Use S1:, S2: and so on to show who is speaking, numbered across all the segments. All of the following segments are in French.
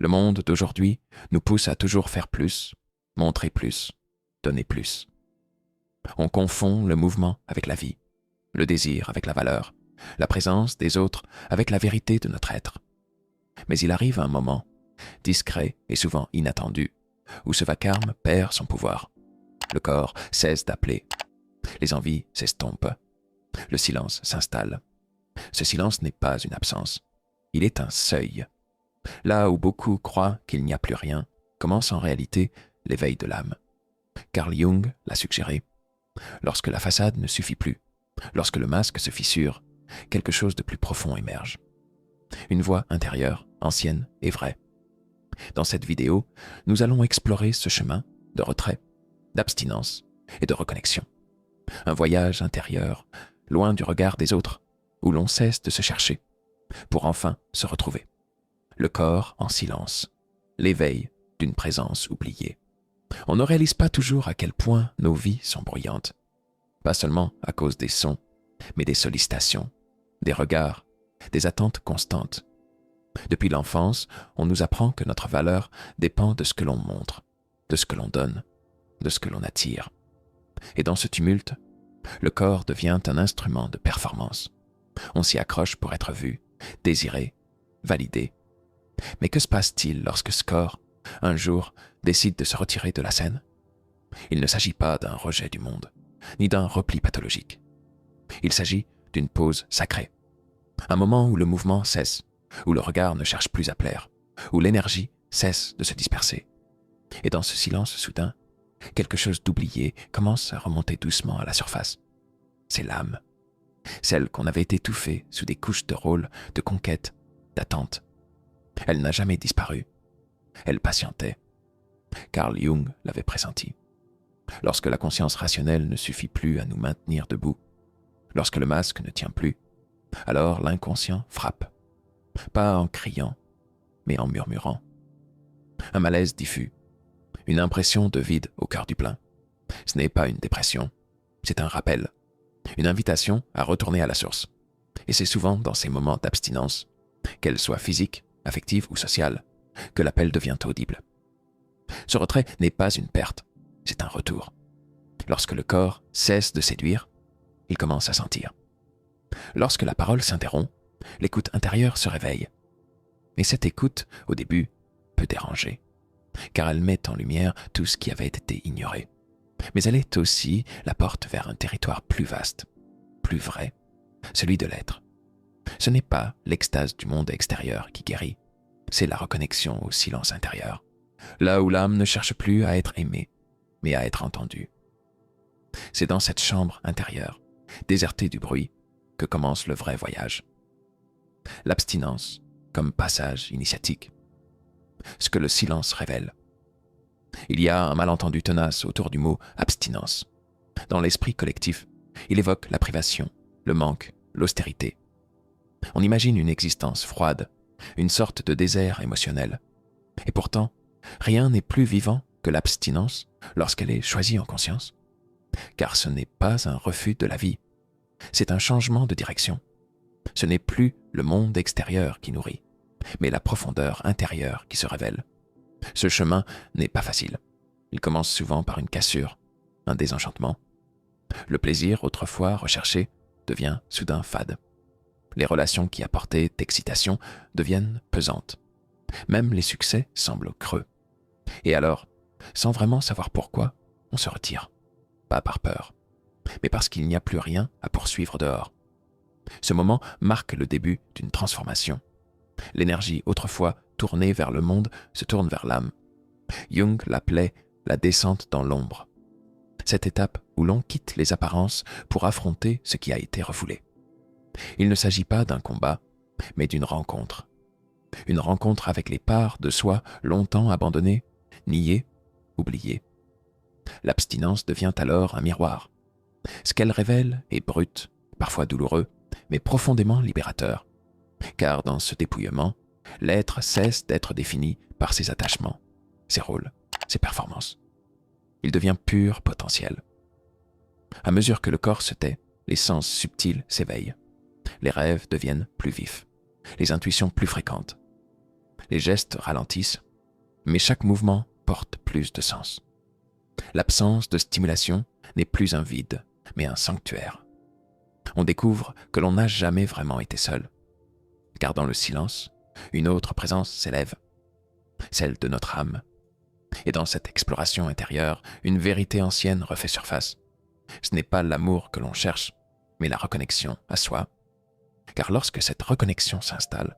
S1: Le monde d'aujourd'hui nous pousse à toujours faire plus, montrer plus, donner plus. On confond le mouvement avec la vie, le désir avec la valeur, la présence des autres avec la vérité de notre être. Mais il arrive un moment, discret et souvent inattendu, où ce vacarme perd son pouvoir. Le corps cesse d'appeler, les envies s'estompent, le silence s'installe. Ce silence n'est pas une absence, il est un seuil. Là où beaucoup croient qu'il n'y a plus rien, commence en réalité l'éveil de l'âme. Carl Jung l'a suggéré. Lorsque la façade ne suffit plus, lorsque le masque se fissure, quelque chose de plus profond émerge. Une voix intérieure, ancienne et vraie. Dans cette vidéo, nous allons explorer ce chemin de retrait, d'abstinence et de reconnexion. Un voyage intérieur, loin du regard des autres, où l'on cesse de se chercher, pour enfin se retrouver. Le corps en silence, l'éveil d'une présence oubliée. On ne réalise pas toujours à quel point nos vies sont bruyantes. Pas seulement à cause des sons, mais des sollicitations, des regards, des attentes constantes. Depuis l'enfance, on nous apprend que notre valeur dépend de ce que l'on montre, de ce que l'on donne, de ce que l'on attire. Et dans ce tumulte, le corps devient un instrument de performance. On s'y accroche pour être vu, désiré, validé. Mais que se passe-t-il lorsque ce corps, un jour, décide de se retirer de la scène? Il ne s'agit pas d'un rejet du monde, ni d'un repli pathologique. Il s'agit d'une pause sacrée. Un moment où le mouvement cesse, où le regard ne cherche plus à plaire, où l'énergie cesse de se disperser. Et dans ce silence soudain, quelque chose d'oublié commence à remonter doucement à la surface. C'est l'âme, celle qu'on avait étouffée sous des couches de rôle, de conquête, d'attente. Elle n'a jamais disparu. Elle patientait. Carl Jung l'avait pressenti. Lorsque la conscience rationnelle ne suffit plus à nous maintenir debout, lorsque le masque ne tient plus, alors l'inconscient frappe. Pas en criant, mais en murmurant. Un malaise diffus, une impression de vide au cœur du plein. Ce n'est pas une dépression, c'est un rappel, une invitation à retourner à la source. Et c'est souvent dans ces moments d'abstinence, qu'elle soit physique, affective ou sociale, que l'appel devient audible. Ce retrait n'est pas une perte, c'est un retour. Lorsque le corps cesse de séduire, il commence à sentir. Lorsque la parole s'interrompt, l'écoute intérieure se réveille. Et cette écoute, au début, peut déranger, car elle met en lumière tout ce qui avait été ignoré. Mais elle est aussi la porte vers un territoire plus vaste, plus vrai, celui de l'être. Ce n'est pas l'extase du monde extérieur qui guérit, c'est la reconnexion au silence intérieur, là où l'âme ne cherche plus à être aimée, mais à être entendue. C'est dans cette chambre intérieure, désertée du bruit, que commence le vrai voyage. L'abstinence comme passage initiatique. Ce que le silence révèle. Il y a un malentendu tenace autour du mot abstinence. Dans l'esprit collectif, il évoque la privation, le manque, l'austérité. On imagine une existence froide, une sorte de désert émotionnel. Et pourtant, rien n'est plus vivant que l'abstinence lorsqu'elle est choisie en conscience. Car ce n'est pas un refus de la vie, c'est un changement de direction. Ce n'est plus le monde extérieur qui nourrit, mais la profondeur intérieure qui se révèle. Ce chemin n'est pas facile. Il commence souvent par une cassure, un désenchantement. Le plaisir, autrefois recherché, devient soudain fade. Les relations qui apportaient d'excitation deviennent pesantes. Même les succès semblent creux. Et alors, sans vraiment savoir pourquoi, on se retire. Pas par peur, mais parce qu'il n'y a plus rien à poursuivre dehors. Ce moment marque le début d'une transformation. L'énergie autrefois tournée vers le monde se tourne vers l'âme. Jung l'appelait la descente dans l'ombre. Cette étape où l'on quitte les apparences pour affronter ce qui a été refoulé. Il ne s'agit pas d'un combat, mais d'une rencontre. Une rencontre avec les parts de soi longtemps abandonnées, niées, oubliées. L'abstinence devient alors un miroir. Ce qu'elle révèle est brut, parfois douloureux, mais profondément libérateur. Car dans ce dépouillement, l'être cesse d'être défini par ses attachements, ses rôles, ses performances. Il devient pur potentiel. À mesure que le corps se tait, les sens subtils s'éveillent. Les rêves deviennent plus vifs, les intuitions plus fréquentes. Les gestes ralentissent, mais chaque mouvement porte plus de sens. L'absence de stimulation n'est plus un vide, mais un sanctuaire. On découvre que l'on n'a jamais vraiment été seul, car dans le silence, une autre présence s'élève, celle de notre âme. Et dans cette exploration intérieure, une vérité ancienne refait surface. Ce n'est pas l'amour que l'on cherche, mais la reconnexion à soi. Car lorsque cette reconnexion s'installe,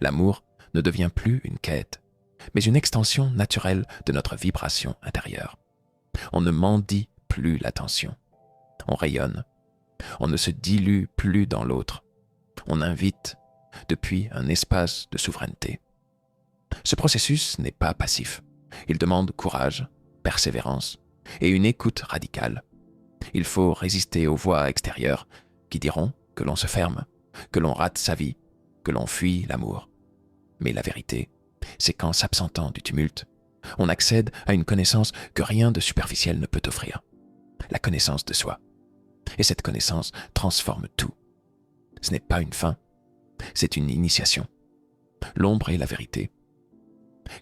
S1: l'amour ne devient plus une quête, mais une extension naturelle de notre vibration intérieure. On ne mendie plus l'attention. On rayonne. On ne se dilue plus dans l'autre. On invite depuis un espace de souveraineté. Ce processus n'est pas passif. Il demande courage, persévérance et une écoute radicale. Il faut résister aux voix extérieures qui diront que l'on se ferme, que l'on rate sa vie, que l'on fuit l'amour. Mais la vérité, c'est qu'en s'absentant du tumulte, on accède à une connaissance que rien de superficiel ne peut offrir. La connaissance de soi. Et cette connaissance transforme tout. Ce n'est pas une fin, c'est une initiation. L'ombre et la vérité.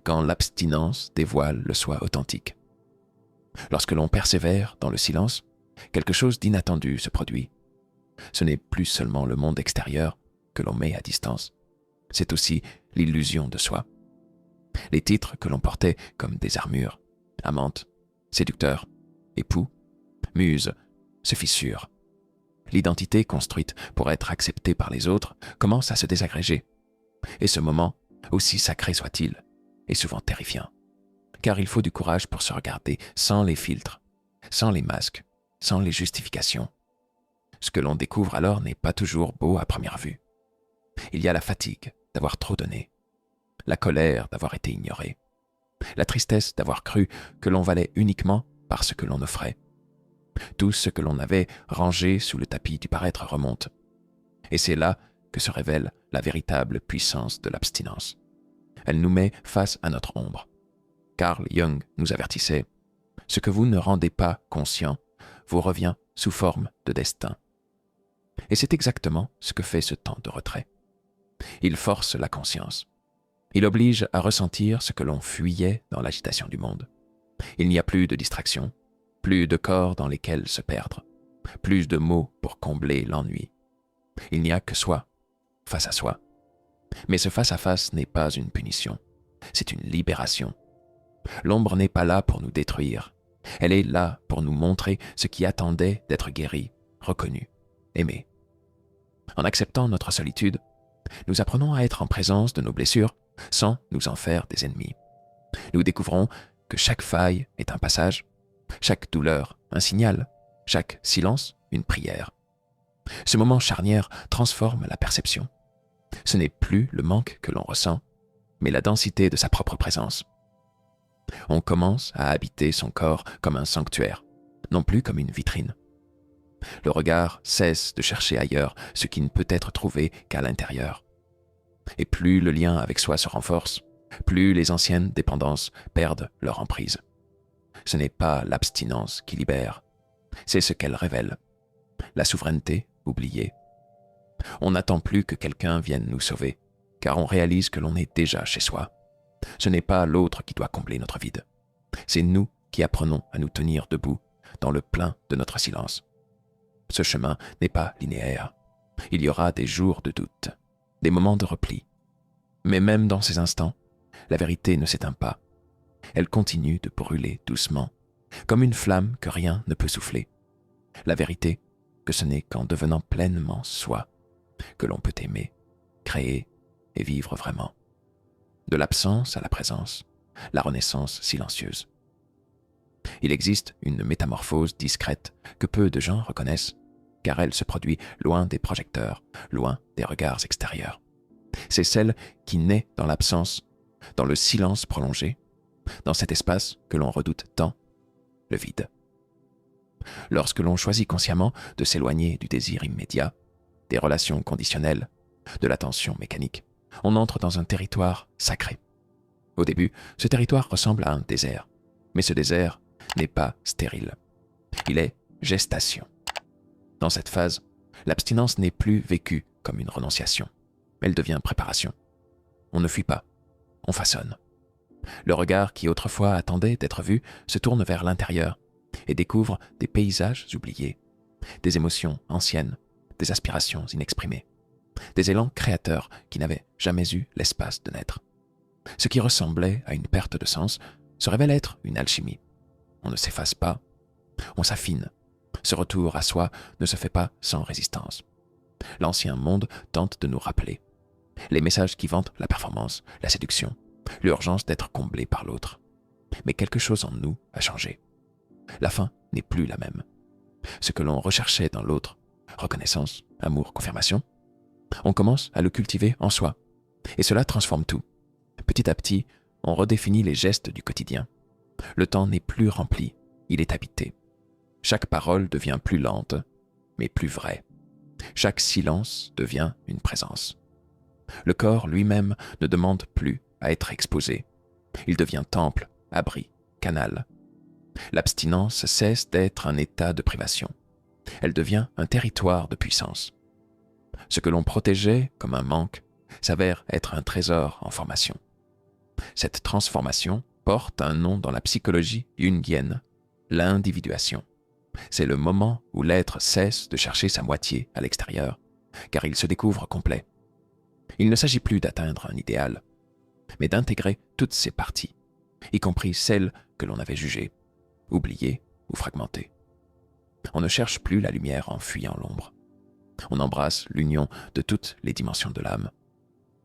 S1: Quand l'abstinence dévoile le soi authentique. Lorsque l'on persévère dans le silence, quelque chose d'inattendu se produit. Ce n'est plus seulement le monde extérieur que l'on met à distance. C'est aussi l'illusion de soi. Les titres que l'on portait comme des armures, amante, séducteur, époux, muse, se fissurent. L'identité construite pour être acceptée par les autres commence à se désagréger. Et ce moment, aussi sacré soit-il, est souvent terrifiant. Car il faut du courage pour se regarder sans les filtres, sans les masques, sans les justifications. Ce que l'on découvre alors n'est pas toujours beau à première vue. Il y a la fatigue d'avoir trop donné, la colère d'avoir été ignoré, la tristesse d'avoir cru que l'on valait uniquement parce que l'on offrait. Tout ce que l'on avait rangé sous le tapis du paraître remonte. Et c'est là que se révèle la véritable puissance de l'abstinence. Elle nous met face à notre ombre. Carl Jung nous avertissait « Ce que vous ne rendez pas conscient vous revient sous forme de destin. » Et c'est exactement ce que fait ce temps de retrait. Il force la conscience. Il oblige à ressentir ce que l'on fuyait dans l'agitation du monde. Il n'y a plus de distraction, plus de corps dans lesquels se perdre, plus de mots pour combler l'ennui. Il n'y a que soi, face à soi. Mais ce face-à-face n'est pas une punition, c'est une libération. L'ombre n'est pas là pour nous détruire, elle est là pour nous montrer ce qui attendait d'être guéri, reconnu, aimé. En acceptant notre solitude, nous apprenons à être en présence de nos blessures sans nous en faire des ennemis. Nous découvrons que chaque faille est un passage, chaque douleur un signal, chaque silence une prière. Ce moment charnière transforme la perception. Ce n'est plus le manque que l'on ressent, mais la densité de sa propre présence. On commence à habiter son corps comme un sanctuaire, non plus comme une vitrine. Le regard cesse de chercher ailleurs ce qui ne peut être trouvé qu'à l'intérieur. Et plus le lien avec soi se renforce, plus les anciennes dépendances perdent leur emprise. Ce n'est pas l'abstinence qui libère, c'est ce qu'elle révèle. La souveraineté oubliée. On n'attend plus que quelqu'un vienne nous sauver, car on réalise que l'on est déjà chez soi. Ce n'est pas l'autre qui doit combler notre vide. C'est nous qui apprenons à nous tenir debout dans le plein de notre silence. Ce chemin n'est pas linéaire. Il y aura des jours de doute, des moments de repli. Mais même dans ces instants, la vérité ne s'éteint pas. Elle continue de brûler doucement, comme une flamme que rien ne peut souffler. La vérité, que ce n'est qu'en devenant pleinement soi que l'on peut aimer, créer et vivre vraiment. De l'absence à la présence, la renaissance silencieuse. Il existe une métamorphose discrète que peu de gens reconnaissent, car elle se produit loin des projecteurs, loin des regards extérieurs. C'est celle qui naît dans l'absence, dans le silence prolongé, dans cet espace que l'on redoute tant, le vide. Lorsque l'on choisit consciemment de s'éloigner du désir immédiat, des relations conditionnelles, de l'attention mécanique, on entre dans un territoire sacré. Au début, ce territoire ressemble à un désert, mais ce désert n'est pas stérile. Il est gestation. Dans cette phase, l'abstinence n'est plus vécue comme une renonciation. Elle devient préparation. On ne fuit pas. on façonne. Le regard qui autrefois attendait d'être vu se tourne vers l'intérieur et découvre des paysages oubliés, des émotions anciennes, des aspirations inexprimées, des élans créateurs qui n'avaient jamais eu l'espace de naître. Ce qui ressemblait à une perte de sens se révèle être une alchimie. On ne s'efface pas, on s'affine. Ce retour à soi ne se fait pas sans résistance. L'ancien monde tente de nous rappeler. Les messages qui vantent la performance, la séduction, l'urgence d'être comblé par l'autre. Mais quelque chose en nous a changé. La fin n'est plus la même. Ce que l'on recherchait dans l'autre, reconnaissance, amour, confirmation, on commence à le cultiver en soi. Et cela transforme tout. Petit à petit, on redéfinit les gestes du quotidien. Le temps n'est plus rempli, il est habité. Chaque parole devient plus lente, mais plus vraie. Chaque silence devient une présence. Le corps lui-même ne demande plus à être exposé. Il devient temple, abri, canal. L'abstinence cesse d'être un état de privation. Elle devient un territoire de puissance. Ce que l'on protégeait comme un manque s'avère être un trésor en formation. Cette transformation porte un nom dans la psychologie jungienne, l'individuation. C'est le moment où l'être cesse de chercher sa moitié à l'extérieur, car il se découvre complet. Il ne s'agit plus d'atteindre un idéal, mais d'intégrer toutes ses parties, y compris celles que l'on avait jugées, oubliées ou fragmentées. On ne cherche plus la lumière en fuyant l'ombre. On embrasse l'union de toutes les dimensions de l'âme.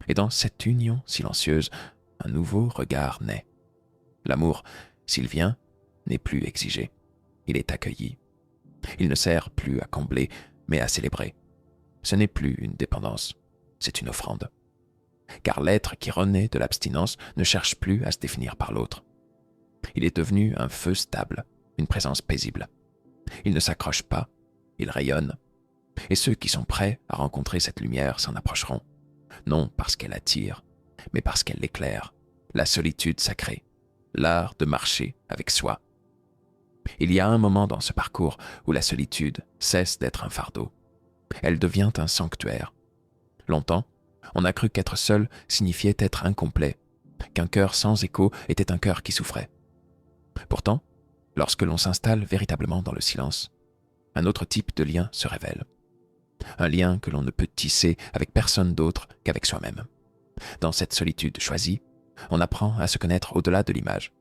S1: Et dans cette union silencieuse, un nouveau regard naît. L'amour, s'il vient, n'est plus exigé. Il est accueilli. Il ne sert plus à combler, mais à célébrer. Ce n'est plus une dépendance, c'est une offrande. Car l'être qui renaît de l'abstinence ne cherche plus à se définir par l'autre. Il est devenu un feu stable, une présence paisible. Il ne s'accroche pas, il rayonne. Et ceux qui sont prêts à rencontrer cette lumière s'en approcheront, non parce qu'elle attire, mais parce qu'elle éclaire, la solitude sacrée, l'art de marcher avec soi. Il y a un moment dans ce parcours où la solitude cesse d'être un fardeau. Elle devient un sanctuaire. Longtemps, on a cru qu'être seul signifiait être incomplet, qu'un cœur sans écho était un cœur qui souffrait. Pourtant, lorsque l'on s'installe véritablement dans le silence, un autre type de lien se révèle. Un lien que l'on ne peut tisser avec personne d'autre qu'avec soi-même. Dans cette solitude choisie, on apprend à se connaître au-delà de l'image.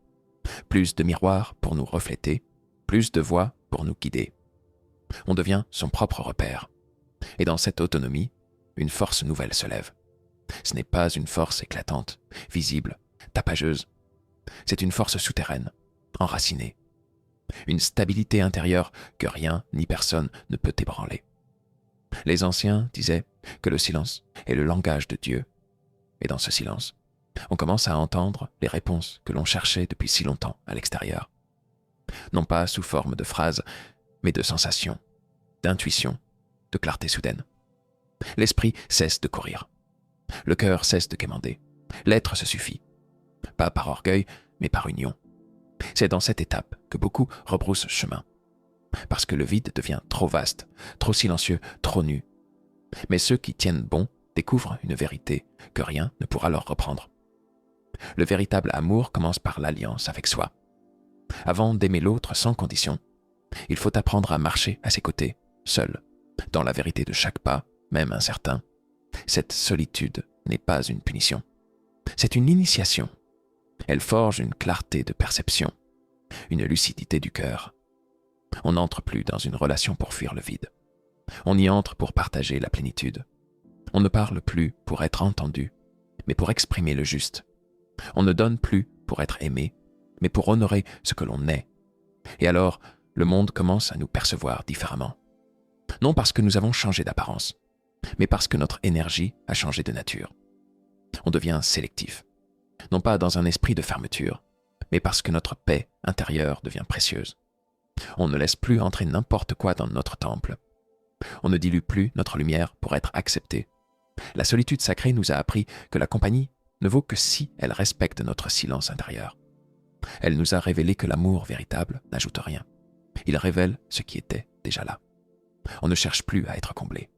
S1: Plus de miroirs pour nous refléter, plus de voix pour nous guider. On devient son propre repère. Et dans cette autonomie, une force nouvelle se lève. Ce n'est pas une force éclatante, visible, tapageuse. C'est une force souterraine, enracinée. Une stabilité intérieure que rien ni personne ne peut ébranler. Les anciens disaient que le silence est le langage de Dieu. Et dans ce silence, on commence à entendre les réponses que l'on cherchait depuis si longtemps à l'extérieur. Non pas sous forme de phrases, mais de sensations, d'intuition, de clarté soudaine. L'esprit cesse de courir. Le cœur cesse de quémander. L'être se suffit. Pas par orgueil, mais par union. C'est dans cette étape que beaucoup rebroussent chemin. Parce que le vide devient trop vaste, trop silencieux, trop nu. Mais ceux qui tiennent bon découvrent une vérité que rien ne pourra leur reprendre. Le véritable amour commence par l'alliance avec soi. Avant d'aimer l'autre sans condition, il faut apprendre à marcher à ses côtés, seul, dans la vérité de chaque pas, même incertain. Cette solitude n'est pas une punition. C'est une initiation. Elle forge une clarté de perception, une lucidité du cœur. On n'entre plus dans une relation pour fuir le vide. On y entre pour partager la plénitude. On ne parle plus pour être entendu, mais pour exprimer le juste. On ne donne plus pour être aimé, mais pour honorer ce que l'on est. Et alors, le monde commence à nous percevoir différemment. Non parce que nous avons changé d'apparence, mais parce que notre énergie a changé de nature. On devient sélectif, non pas dans un esprit de fermeture, mais parce que notre paix intérieure devient précieuse. On ne laisse plus entrer n'importe quoi dans notre temple. On ne dilue plus notre lumière pour être accepté. La solitude sacrée nous a appris que la compagnie ne vaut que si elle respecte notre silence intérieur. Elle nous a révélé que l'amour véritable n'ajoute rien. Il révèle ce qui était déjà là. On ne cherche plus à être comblé.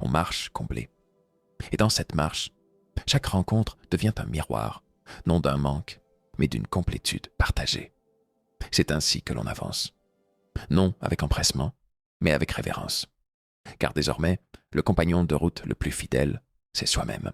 S1: On marche comblé. Et dans cette marche, chaque rencontre devient un miroir, non d'un manque, mais d'une complétude partagée. C'est ainsi que l'on avance. Non avec empressement, mais avec révérence. Car désormais, le compagnon de route le plus fidèle, c'est soi-même.